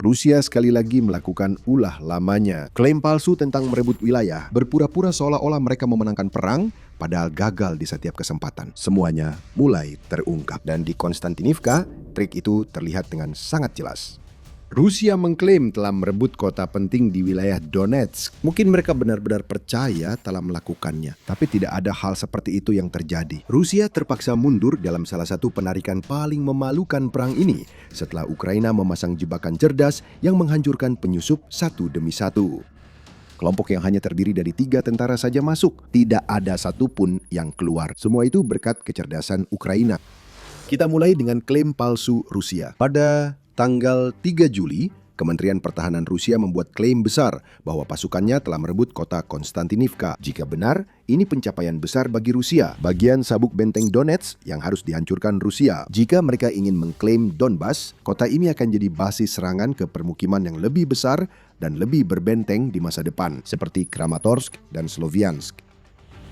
Rusia sekali lagi melakukan ulah lamanya. Klaim palsu tentang merebut wilayah, berpura-pura seolah-olah mereka memenangkan perang, padahal gagal di setiap kesempatan. Semuanya mulai terungkap. Dan di Konstantinivka, trik itu terlihat dengan sangat jelas. Rusia mengklaim telah merebut kota penting di wilayah Donetsk. Mungkin mereka benar-benar percaya telah melakukannya, tapi tidak ada hal seperti itu yang terjadi. Rusia terpaksa mundur dalam salah satu penarikan paling memalukan perang ini setelah Ukraina memasang jebakan cerdas yang menghancurkan penyusup satu demi satu. Kelompok yang hanya terdiri dari 3 tentara saja masuk. Tidak ada satupun yang keluar. Semua itu berkat kecerdasan Ukraina. Kita mulai dengan klaim palsu Rusia. Pada tanggal 3 Juli, Kementerian Pertahanan Rusia membuat klaim besar bahwa pasukannya telah merebut kota Konstantinivka. Jika benar, ini pencapaian besar bagi Rusia, bagian sabuk benteng Donetsk yang harus dihancurkan Rusia. Jika mereka ingin mengklaim Donbas, kota ini akan jadi basis serangan ke permukiman yang lebih besar dan lebih berbenteng di masa depan, seperti Kramatorsk dan Sloviansk.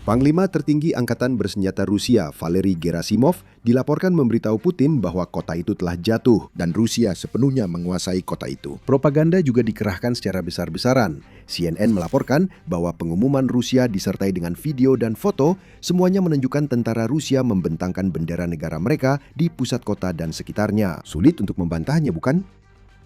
Panglima tertinggi Angkatan Bersenjata Rusia, Valery Gerasimov, dilaporkan memberitahu Putin bahwa kota itu telah jatuh dan Rusia sepenuhnya menguasai kota itu. Propaganda juga dikerahkan secara besar-besaran. CNN melaporkan bahwa pengumuman Rusia disertai dengan video dan foto, semuanya menunjukkan tentara Rusia membentangkan bendera negara mereka di pusat kota dan sekitarnya. Sulit untuk membantahnya, bukan?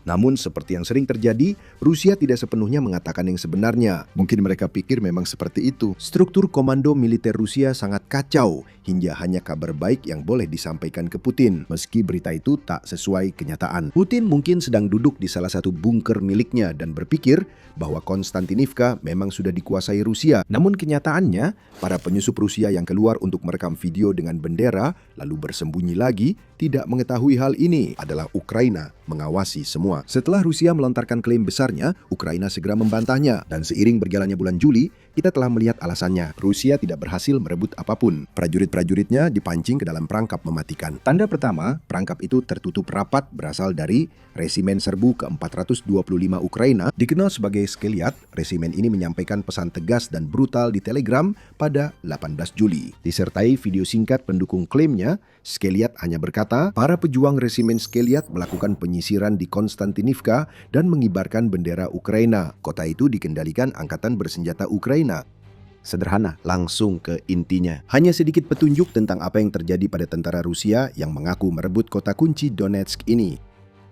Namun seperti yang sering terjadi, Rusia tidak sepenuhnya mengatakan yang sebenarnya. Mungkin mereka pikir memang seperti itu. Struktur komando militer Rusia sangat kacau, hingga hanya kabar baik yang boleh disampaikan ke Putin, meski berita itu tak sesuai kenyataan. Putin mungkin sedang duduk di salah satu bunker miliknya dan berpikir bahwa Konstantinivka memang sudah dikuasai Rusia. Namun kenyataannya, para penyusup Rusia yang keluar untuk merekam video dengan bendera, lalu bersembunyi lagi, tidak mengetahui hal ini adalah Ukraina mengawasi semua. Setelah Rusia melontarkan klaim besarnya, Ukraina segera membantahnya. Dan seiring berjalannya bulan Juli, kita telah melihat alasannya. Rusia tidak berhasil merebut apapun. Prajurit-prajuritnya dipancing ke dalam perangkap mematikan. Tanda pertama, perangkap itu tertutup rapat berasal dari Resimen Serbu ke-425 Ukraina, dikenal sebagai Skeliat. Resimen ini menyampaikan pesan tegas dan brutal di Telegram pada 18 Juli. Disertai video singkat pendukung klaimnya, Skeliat hanya berkata, para pejuang Resimen Skeliat melakukan penyisiran di Konstantinivka dan mengibarkan bendera Ukraina. Kota itu dikendalikan Angkatan Bersenjata Ukraina. Sederhana, langsung ke intinya. Hanya sedikit petunjuk tentang apa yang terjadi pada tentara Rusia yang mengaku merebut kota kunci Donetsk ini.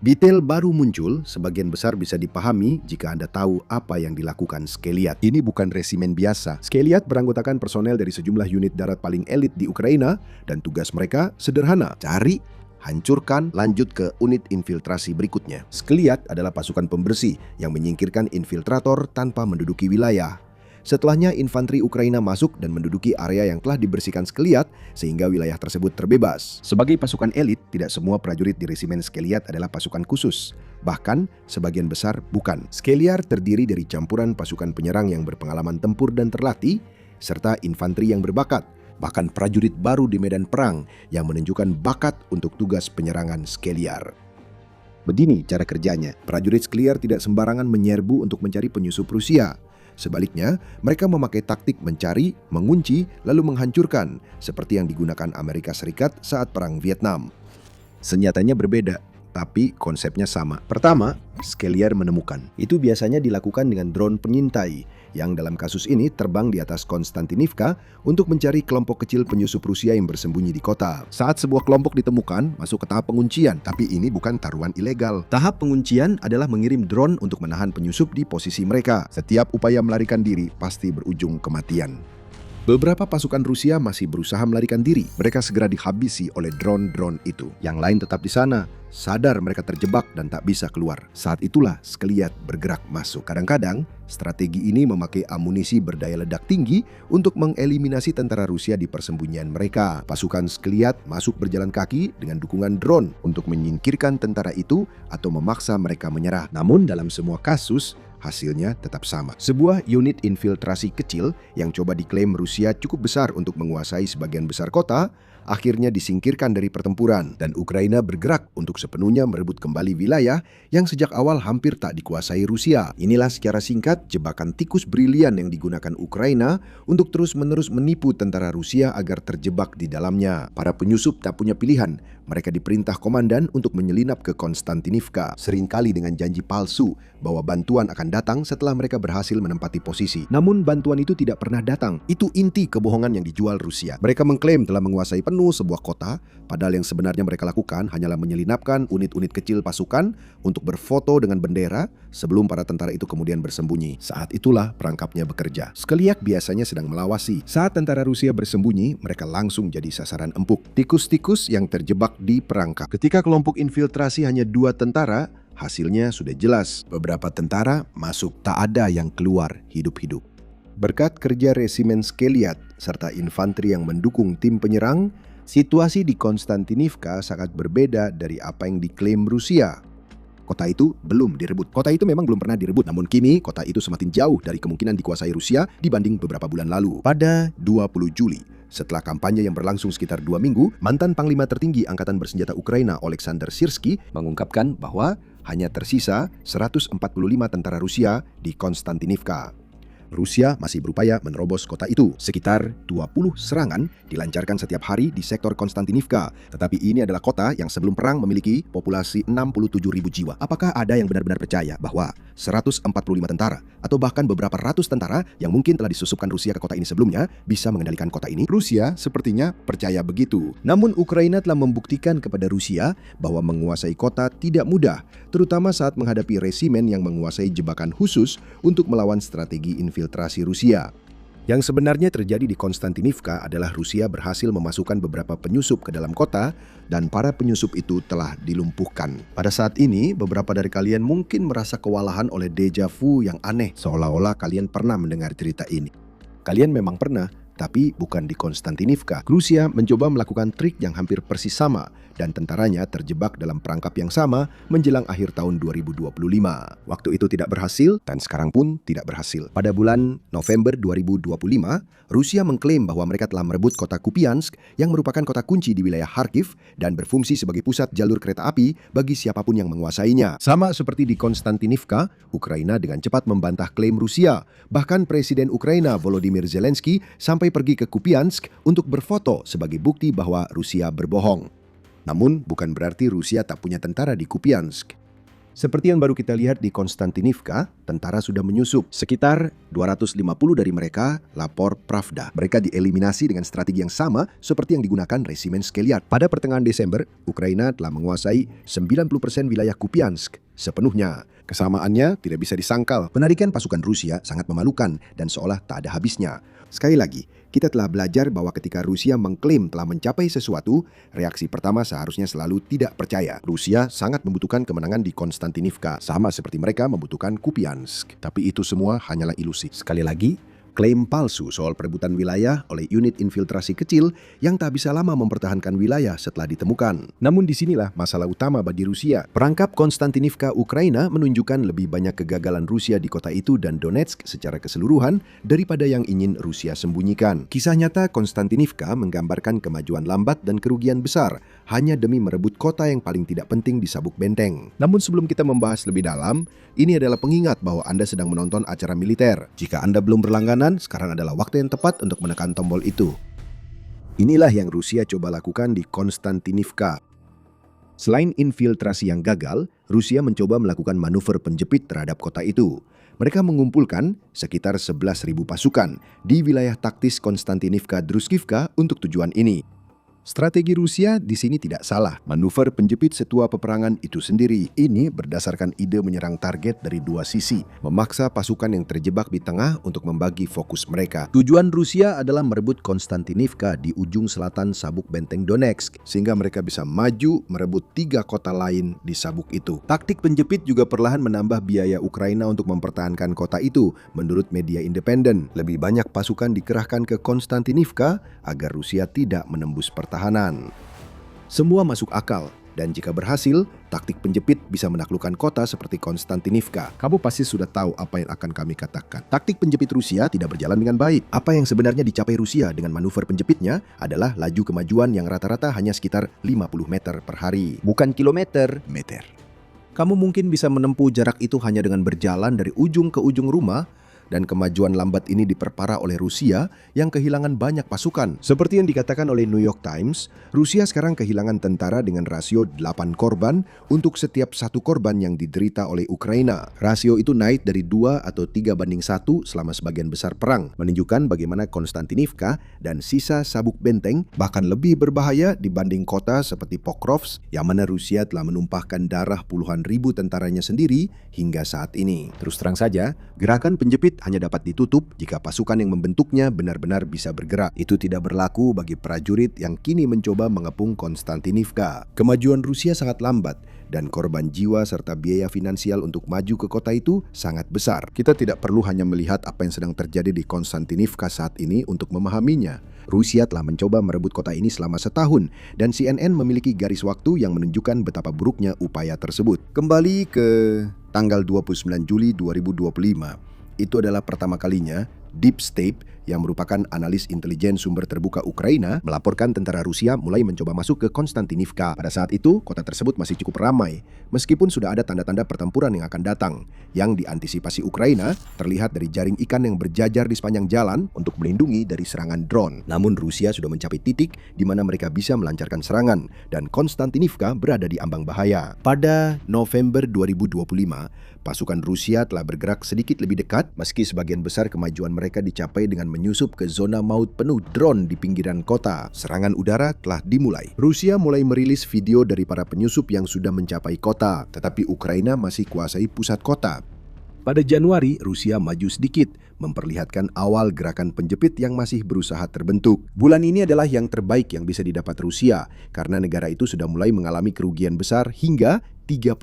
Detail baru muncul, sebagian besar bisa dipahami jika Anda tahu apa yang dilakukan Skeliat. Ini bukan resimen biasa. Skeliat beranggotakan personel dari sejumlah unit darat paling elit di Ukraina dan tugas mereka sederhana, cari, hancurkan, lanjut ke unit infiltrasi berikutnya. Skeliat adalah pasukan pembersih yang menyingkirkan infiltrator tanpa menduduki wilayah. Setelahnya, infanteri Ukraina masuk dan menduduki area yang telah dibersihkan Skeliat sehingga wilayah tersebut terbebas. Sebagai pasukan elit, tidak semua prajurit di resimen Skeliat adalah pasukan khusus. Bahkan, sebagian besar bukan. Skeliat terdiri dari campuran pasukan penyerang yang berpengalaman tempur dan terlatih, serta infanteri yang berbakat. Bahkan prajurit baru di medan perang yang menunjukkan bakat untuk tugas penyerangan Skeliat. Begini cara kerjanya. Prajurit Skeliat tidak sembarangan menyerbu untuk mencari penyusup Rusia. Sebaliknya, mereka memakai taktik mencari, mengunci, lalu menghancurkan, seperti yang digunakan Amerika Serikat saat Perang Vietnam. Senjatanya berbeda, tapi konsepnya sama. Pertama, Skeliat menemukan. Itu biasanya dilakukan dengan drone pengintai, yang dalam kasus ini terbang di atas Konstantinivka untuk mencari kelompok kecil penyusup Rusia yang bersembunyi di kota. Saat sebuah kelompok ditemukan, masuk ke tahap penguncian, tapi ini bukan taruhan ilegal. Tahap penguncian adalah mengirim drone untuk menahan penyusup di posisi mereka. Setiap upaya melarikan diri pasti berujung kematian. Beberapa pasukan Rusia masih berusaha melarikan diri. Mereka segera dihabisi oleh drone-drone itu. Yang lain tetap di sana, sadar mereka terjebak dan tak bisa keluar. Saat itulah Skeliat bergerak masuk. Kadang-kadang, strategi ini memakai amunisi berdaya ledak tinggi untuk mengeliminasi tentara Rusia di persembunyian mereka. Pasukan Skeliat masuk berjalan kaki dengan dukungan drone untuk menyingkirkan tentara itu atau memaksa mereka menyerah. Namun dalam semua kasus, hasilnya tetap sama. Sebuah unit infiltrasi kecil yang coba diklaim Rusia cukup besar untuk menguasai sebagian besar kota, akhirnya disingkirkan dari pertempuran dan Ukraina bergerak untuk sepenuhnya merebut kembali wilayah yang sejak awal hampir tak dikuasai Rusia. Inilah secara singkat jebakan tikus brilian yang digunakan Ukraina untuk terus-menerus menipu tentara Rusia agar terjebak di dalamnya. Para penyusup tak punya pilihan. Mereka diperintah komandan untuk menyelinap ke Konstantinivka, seringkali dengan janji palsu bahwa bantuan akan datang setelah mereka berhasil menempati posisi. Namun bantuan itu tidak pernah datang. Itu inti kebohongan yang dijual Rusia. Mereka mengklaim telah menguasai penuh sebuah kota, padahal yang sebenarnya mereka lakukan hanyalah menyelinapkan unit-unit kecil pasukan untuk berfoto dengan bendera sebelum para tentara itu kemudian bersembunyi. Saat itulah perangkapnya bekerja. Skliak biasanya sedang melawasi. Saat tentara Rusia bersembunyi, mereka langsung jadi sasaran empuk. Tikus-tikus yang terjebak di perangkap. Ketika kelompok infiltrasi hanya 2 tentara, hasilnya sudah jelas. Beberapa tentara masuk, tak ada yang keluar hidup-hidup. Berkat kerja resimen Skeliat serta infanteri yang mendukung tim penyerang, situasi di Konstantinivka sangat berbeda dari apa yang diklaim Rusia. Kota itu belum direbut. Kota itu memang belum pernah direbut, namun kini kota itu semakin jauh dari kemungkinan dikuasai Rusia dibanding beberapa bulan lalu. Pada 20 Juli, setelah kampanye yang berlangsung sekitar 2 minggu, mantan Panglima Tertinggi Angkatan Bersenjata Ukraina Oleksandr Syrskyi mengungkapkan bahwa hanya tersisa 145 tentara Rusia di Konstantinivka. Rusia masih berupaya menerobos kota itu. Sekitar 20 serangan dilancarkan setiap hari di sektor Konstantinivka. Tetapi ini adalah kota yang sebelum perang memiliki populasi 67.000 jiwa. Apakah ada yang benar-benar percaya bahwa 145 tentara atau bahkan beberapa ratus tentara yang mungkin telah disusupkan Rusia ke kota ini sebelumnya bisa mengendalikan kota ini? Rusia sepertinya percaya begitu. Namun Ukraina telah membuktikan kepada Rusia bahwa menguasai kota tidak mudah, terutama saat menghadapi resimen yang menguasai jebakan khusus untuk melawan strategi infiltrasi Rusia. Yang sebenarnya terjadi di Konstantinivka adalah Rusia berhasil memasukkan beberapa penyusup ke dalam kota dan para penyusup itu telah dilumpuhkan. Pada saat ini, beberapa dari kalian mungkin merasa kewalahan oleh deja vu yang aneh, seolah-olah kalian pernah mendengar cerita ini. Kalian memang pernah, tapi bukan di Konstantinivka. Rusia mencoba melakukan trik yang hampir persis sama dan tentaranya terjebak dalam perangkap yang sama menjelang akhir tahun 2025. Waktu itu tidak berhasil dan sekarang pun tidak berhasil. Pada bulan November 2025, Rusia mengklaim bahwa mereka telah merebut kota Kupiansk yang merupakan kota kunci di wilayah Kharkiv dan berfungsi sebagai pusat jalur kereta api bagi siapapun yang menguasainya. Sama seperti di Konstantinivka, Ukraina dengan cepat membantah klaim Rusia. Bahkan Presiden Ukraina Volodymyr Zelensky sampai pergi ke Kupiansk untuk berfoto sebagai bukti bahwa Rusia berbohong. Namun bukan berarti Rusia tak punya tentara di Kupiansk. Seperti yang baru kita lihat di Konstantinivka, tentara sudah menyusup. Sekitar 250 dari mereka lapor Pravda. Mereka dieliminasi dengan strategi yang sama seperti yang digunakan resimen Skeliat. Pada pertengahan Desember, Ukraina telah menguasai 90% wilayah Kupiansk sepenuhnya. Kesamaannya tidak bisa disangkal. Penarikan pasukan Rusia sangat memalukan dan seolah tak ada habisnya. Sekali lagi, kita telah belajar bahwa ketika Rusia mengklaim telah mencapai sesuatu, reaksi pertama seharusnya selalu tidak percaya. Rusia sangat membutuhkan kemenangan di Konstantinivka, sama seperti mereka membutuhkan Kupiansk. Tapi itu semua hanyalah ilusi. Sekali lagi, klaim palsu soal perebutan wilayah oleh unit infiltrasi kecil yang tak bisa lama mempertahankan wilayah setelah ditemukan. Namun disinilah masalah utama bagi Rusia. Perangkap Konstantinivka Ukraina menunjukkan lebih banyak kegagalan Rusia di kota itu dan Donetsk secara keseluruhan daripada yang ingin Rusia sembunyikan. Kisah nyata Konstantinivka menggambarkan kemajuan lambat dan kerugian besar hanya demi merebut kota yang paling tidak penting di sabuk benteng. Namun sebelum kita membahas lebih dalam, ini adalah pengingat bahwa Anda sedang menonton acara militer. Jika Anda belum berlangganan, sekarang adalah waktu yang tepat untuk menekan tombol itu. Inilah yang Rusia coba lakukan di Konstantinivka. Selain infiltrasi yang gagal, Rusia mencoba melakukan manuver penjepit terhadap kota itu. Mereka mengumpulkan sekitar 11.000 pasukan di wilayah taktis Konstantinivka Druskivka untuk tujuan ini. Strategi Rusia di sini tidak salah. Manuver penjepit setua peperangan itu sendiri. Ini berdasarkan ide menyerang target dari dua sisi, memaksa pasukan yang terjebak di tengah untuk membagi fokus mereka. Tujuan Rusia adalah merebut Konstantinivka di ujung selatan sabuk benteng Donetsk, sehingga mereka bisa maju merebut 3 kota lain di sabuk itu. Taktik penjepit juga perlahan menambah biaya Ukraina untuk mempertahankan kota itu. Menurut media independen, lebih banyak pasukan dikerahkan ke Konstantinivka agar Rusia tidak menembus pertahanan. Semua masuk akal, Dan jika berhasil, taktik penjepit bisa menaklukkan kota seperti Konstantinivka. Kamu pasti sudah tahu apa yang akan kami katakan. Taktik penjepit Rusia tidak berjalan dengan baik. Apa yang sebenarnya dicapai Rusia dengan manuver penjepitnya adalah laju kemajuan yang rata-rata hanya sekitar 50 meter per hari. Bukan kilometer, meter. Kamu mungkin bisa menempuh jarak itu hanya dengan berjalan dari ujung ke ujung rumah, dan kemajuan lambat ini diperparah oleh Rusia yang kehilangan banyak pasukan. Seperti yang dikatakan oleh New York Times, Rusia sekarang kehilangan tentara dengan rasio 8 korban untuk setiap 1 korban yang diderita oleh Ukraina. Rasio itu naik dari 2 atau 3:1 selama sebagian besar perang, menunjukkan bagaimana Konstantinivka dan sisa sabuk benteng bahkan lebih berbahaya dibanding kota seperti Pokrovsk yang mana Rusia telah menumpahkan darah puluhan ribu tentaranya sendiri hingga saat ini. Terus terang saja, gerakan penjepit hanya dapat ditutup jika pasukan yang membentuknya benar-benar bisa bergerak. Itu tidak berlaku bagi prajurit yang kini mencoba mengepung Konstantinivka. Kemajuan Rusia sangat lambat dan korban jiwa serta biaya finansial untuk maju ke kota itu sangat besar. Kita tidak perlu hanya melihat apa yang sedang terjadi di Konstantinivka saat ini untuk memahaminya. Rusia telah mencoba merebut kota ini selama setahun dan CNN memiliki garis waktu yang menunjukkan betapa buruknya upaya tersebut. Kembali ke tanggal 29 Juli 2025. Itu adalah pertama kalinya Deep State yang merupakan analis intelijen sumber terbuka Ukraina melaporkan tentara Rusia mulai mencoba masuk ke Konstantinivka. Pada saat itu, kota tersebut masih cukup ramai, meskipun sudah ada tanda-tanda pertempuran yang akan datang. Yang diantisipasi Ukraina terlihat dari jaring ikan yang berjajar di sepanjang jalan untuk melindungi dari serangan drone. Namun Rusia sudah mencapai titik di mana mereka bisa melancarkan serangan dan Konstantinivka berada di ambang bahaya. Pada November 2025, pasukan Rusia telah bergerak sedikit lebih dekat meski sebagian besar kemajuan mereka dicapai dengan menyusup ke zona maut penuh drone di pinggiran kota. Serangan udara telah dimulai. Rusia mulai merilis video dari para penyusup yang sudah mencapai kota, tetapi Ukraina masih kuasai pusat kota. Pada Januari, Rusia maju sedikit, memperlihatkan awal gerakan penjepit yang masih berusaha terbentuk. Bulan ini adalah yang terbaik yang bisa didapat Rusia, karena negara itu sudah mulai mengalami kerugian besar hingga 35.000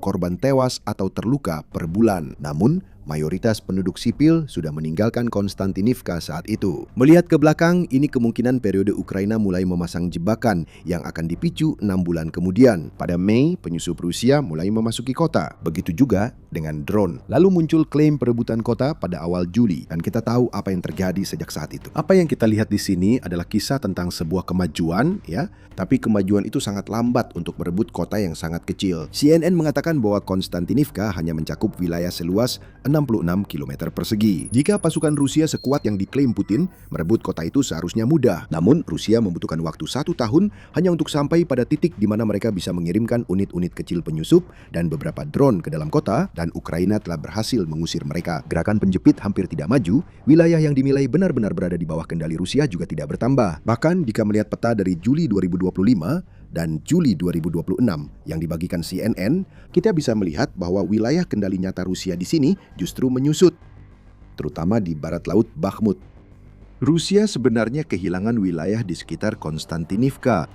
korban tewas atau terluka per bulan. Namun, mayoritas penduduk sipil sudah meninggalkan Konstantinivka saat itu. Melihat ke belakang, ini kemungkinan periode Ukraina mulai memasang jebakan yang akan dipicu 6 bulan kemudian. Pada Mei, penyusup Rusia mulai memasuki kota. Begitu juga dengan drone. Lalu muncul klaim perebutan kota pada awal Juli, dan kita tahu apa yang terjadi sejak saat itu. Apa yang kita lihat di sini adalah kisah tentang sebuah kemajuan, ya, tapi kemajuan itu sangat lambat untuk merebut kota yang sangat kecil. CNN mengatakan bahwa Konstantinivka hanya mencakup wilayah seluas 66 km persegi. Jika pasukan Rusia sekuat yang diklaim Putin, merebut kota itu seharusnya mudah. Namun, Rusia membutuhkan waktu 1 tahun hanya untuk sampai pada titik di mana mereka bisa mengirimkan unit-unit kecil penyusup dan beberapa drone ke dalam kota, dan Ukraina telah berhasil mengusir mereka. Gerakan penjepit hampir tidak maju, wilayah yang dinilai benar-benar berada di bawah kendali Rusia juga tidak bertambah. Bahkan jika melihat peta dari Juli 2025 dan Juli 2026 yang dibagikan CNN, kita bisa melihat bahwa wilayah kendali nyata Rusia di sini justru menyusut, terutama di barat laut Bakhmut. Rusia sebenarnya kehilangan wilayah di sekitar Konstantinivka.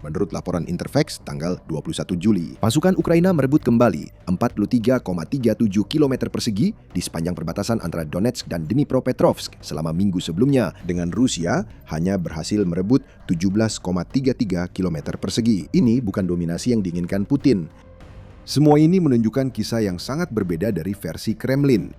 Menurut laporan Interfax tanggal 21 Juli, pasukan Ukraina merebut kembali 43,37 km persegi di sepanjang perbatasan antara Donetsk dan Dnipropetrovsk selama minggu sebelumnya, dengan Rusia hanya berhasil merebut 17,33 km persegi. Ini bukan dominasi yang diinginkan Putin. Semua ini menunjukkan kisah yang sangat berbeda dari versi Kremlin.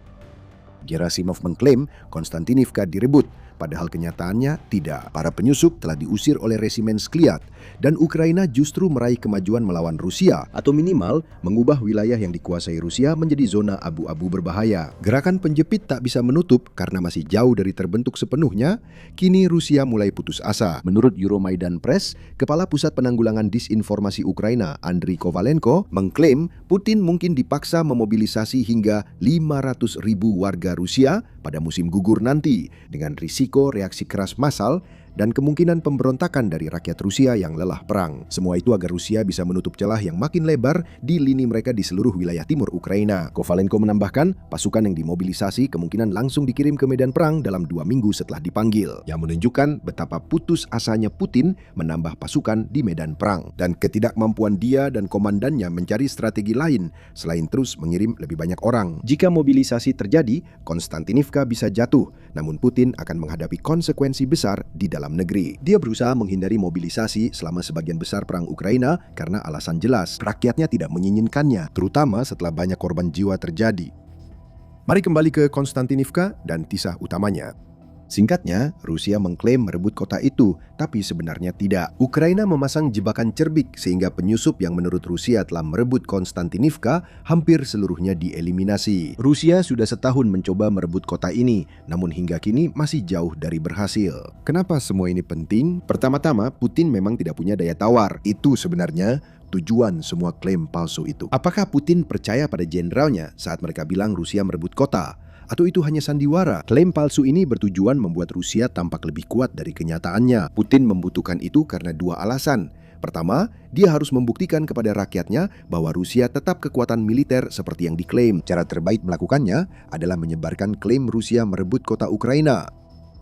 Gerasimov mengklaim Konstantinivka direbut, padahal kenyataannya tidak. Para penyusup telah diusir oleh resimen Skliat, dan Ukraina justru meraih kemajuan melawan Rusia, atau minimal mengubah wilayah yang dikuasai Rusia menjadi zona abu-abu berbahaya. Gerakan penjepit tak bisa menutup karena masih jauh dari terbentuk sepenuhnya. Kini Rusia mulai putus asa. Menurut Euromaidan Press, Kepala Pusat Penanggulangan Disinformasi Ukraina, Andriy Kovalenko, mengklaim Putin mungkin dipaksa memobilisasi hingga 500.000 warga Rusia pada musim gugur nanti, dengan risiko reaksi keras massal dan kemungkinan pemberontakan dari rakyat Rusia yang lelah perang. Semua itu agar Rusia bisa menutup celah yang makin lebar di lini mereka di seluruh wilayah timur Ukraina. Kovalenko menambahkan, pasukan yang dimobilisasi kemungkinan langsung dikirim ke medan perang dalam 2 minggu setelah dipanggil, yang menunjukkan betapa putus asanya Putin menambah pasukan di medan perang, dan ketidakmampuan dia dan komandannya mencari strategi lain selain terus mengirim lebih banyak orang. Jika mobilisasi terjadi, Konstantinivka bisa jatuh, namun Putin akan menghadapi konsekuensi besar di dalam dalam negeri. Dia berusaha menghindari mobilisasi selama sebagian besar perang Ukraina karena alasan jelas, rakyatnya tidak menginginkannya, terutama setelah banyak korban jiwa terjadi. Mari kembali ke Konstantinivka dan kisah utamanya. Singkatnya, Rusia mengklaim merebut kota itu, tapi sebenarnya tidak. Ukraina memasang jebakan cerbik sehingga penyusup yang menurut Rusia telah merebut Konstantinivka hampir seluruhnya dieliminasi. Rusia sudah setahun mencoba merebut kota ini, namun hingga kini masih jauh dari berhasil. Kenapa semua ini penting? Pertama-tama, Putin memang tidak punya daya tawar. Itu sebenarnya tujuan semua klaim palsu itu. Apakah Putin percaya pada jenderalnya saat mereka bilang Rusia merebut kota? Atau itu hanya sandiwara? Klaim palsu ini bertujuan membuat Rusia tampak lebih kuat dari kenyataannya. Putin membutuhkan itu karena dua alasan. Pertama, dia harus membuktikan kepada rakyatnya bahwa Rusia tetap kekuatan militer seperti yang diklaim. Cara terbaik melakukannya adalah menyebarkan klaim Rusia merebut kota Ukraina.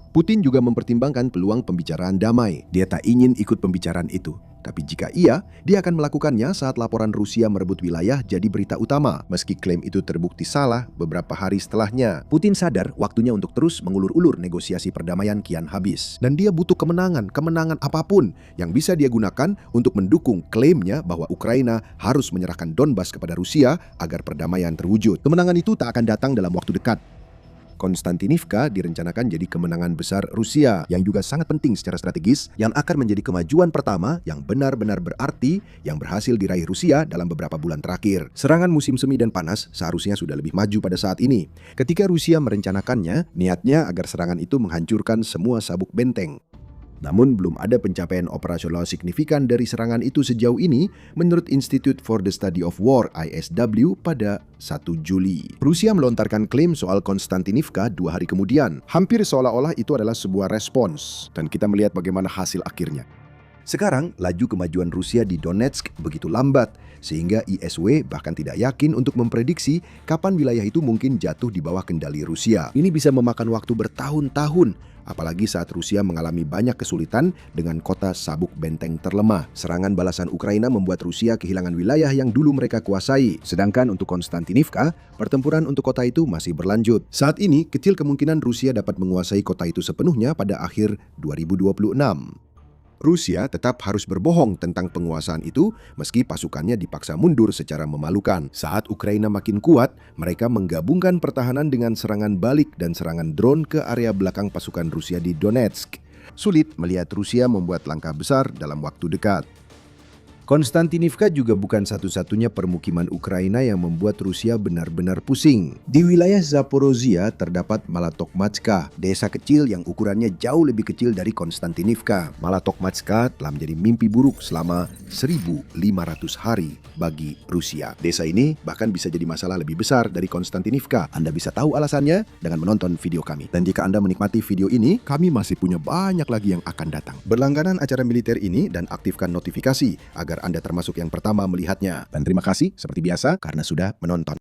Putin juga mempertimbangkan peluang pembicaraan damai. Dia tak ingin ikut pembicaraan itu. Tapi jika iya, dia akan melakukannya saat laporan Rusia merebut wilayah jadi berita utama. Meski klaim itu terbukti salah beberapa hari setelahnya. Putin sadar waktunya untuk terus mengulur-ulur negosiasi perdamaian kian habis. Dan dia butuh kemenangan apapun yang bisa dia gunakan untuk mendukung klaimnya bahwa Ukraina harus menyerahkan Donbas kepada Rusia agar perdamaian terwujud. Kemenangan itu tak akan datang dalam waktu dekat. Konstantinivka direncanakan jadi kemenangan besar Rusia yang juga sangat penting secara strategis, yang akan menjadi kemajuan pertama yang benar-benar berarti yang berhasil diraih Rusia dalam beberapa bulan terakhir. Serangan musim semi dan panas seharusnya sudah lebih maju pada saat ini. Ketika Rusia merencanakannya, niatnya agar serangan itu menghancurkan semua sabuk benteng. Namun belum ada pencapaian operasional signifikan dari serangan itu sejauh ini menurut Institute for the Study of War ISW pada 1 Juli. Rusia melontarkan klaim soal Konstantinivka 2 hari kemudian. Hampir seolah-olah itu adalah sebuah respons. Dan kita melihat bagaimana hasil akhirnya. Sekarang, laju kemajuan Rusia di Donetsk begitu lambat, sehingga ISW bahkan tidak yakin untuk memprediksi kapan wilayah itu mungkin jatuh di bawah kendali Rusia. Ini bisa memakan waktu bertahun-tahun, apalagi saat Rusia mengalami banyak kesulitan dengan kota sabuk benteng terlemah. Serangan balasan Ukraina membuat Rusia kehilangan wilayah yang dulu mereka kuasai. Sedangkan untuk Konstantinivka, pertempuran untuk kota itu masih berlanjut. Saat ini, kecil kemungkinan Rusia dapat menguasai kota itu sepenuhnya pada akhir 2026. Rusia tetap harus berbohong tentang penguasaan itu meski pasukannya dipaksa mundur secara memalukan. Saat Ukraina makin kuat, mereka menggabungkan pertahanan dengan serangan balik dan serangan drone ke area belakang pasukan Rusia di Donetsk. Sulit melihat Rusia membuat langkah besar dalam waktu dekat. Konstantinivka juga bukan satu-satunya permukiman Ukraina yang membuat Rusia benar-benar pusing. Di wilayah Zaporozhia terdapat Malatokmatska, desa kecil yang ukurannya jauh lebih kecil dari Konstantinivka. Malatokmatska telah menjadi mimpi buruk selama 1.500 hari bagi Rusia. Desa ini bahkan bisa jadi masalah lebih besar dari Konstantinivka. Anda bisa tahu alasannya dengan menonton video kami. Dan jika Anda menikmati video ini, kami masih punya banyak lagi yang akan datang. Berlangganan acara militer ini dan aktifkan notifikasi agar Anda termasuk yang pertama melihatnya. Dan terima kasih seperti biasa karena sudah menonton.